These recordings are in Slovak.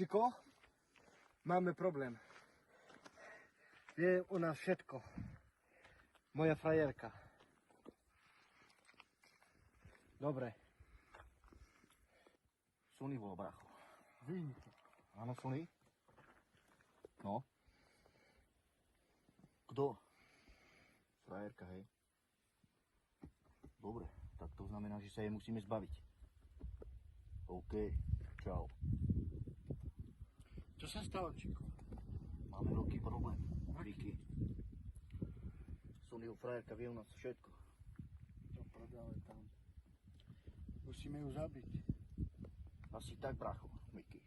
Ciko, máme problém. Je u nás všetko. Moja frajerka. Dobre. Sony bolo, bracho. Vyjnite. Áno, Sony? No? Kto? Frajerka, hej? Dobre, tak to znamená, že sa jej musíme zbaviť. OK, čau. Čo sa stalo, Čiko? Máme veľký problém. Vicky. Sonyho frajerka vie u nás všetko. To prodáme tam. Musíme ju zabiť. Asi tak, bracho, Vicky.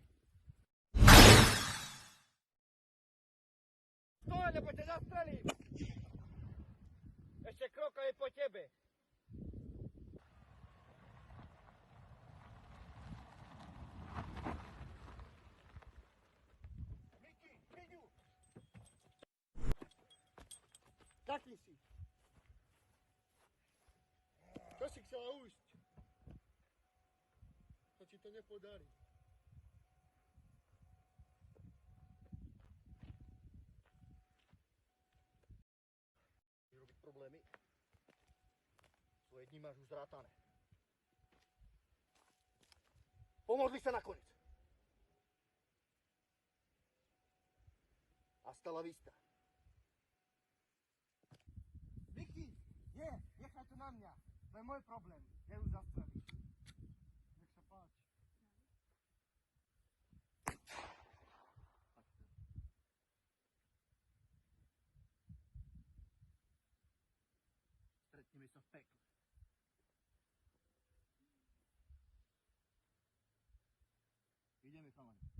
Stoj, lebo ťa zastrelím! Ešte kroka je po tebe. Miky, príďu! Taký si. Čo si chcela ujsť? To ti to nepodarí. Robiť problémy. Svoje dni máš už zrátané. Pomodli sa nakoniec. Hasta la vista. Vicky, nechaj to na mňa. To je môj problém. Ja ju zastrelím. Nech sa páči. Stretneme sa v pekle. Ideme, chalani.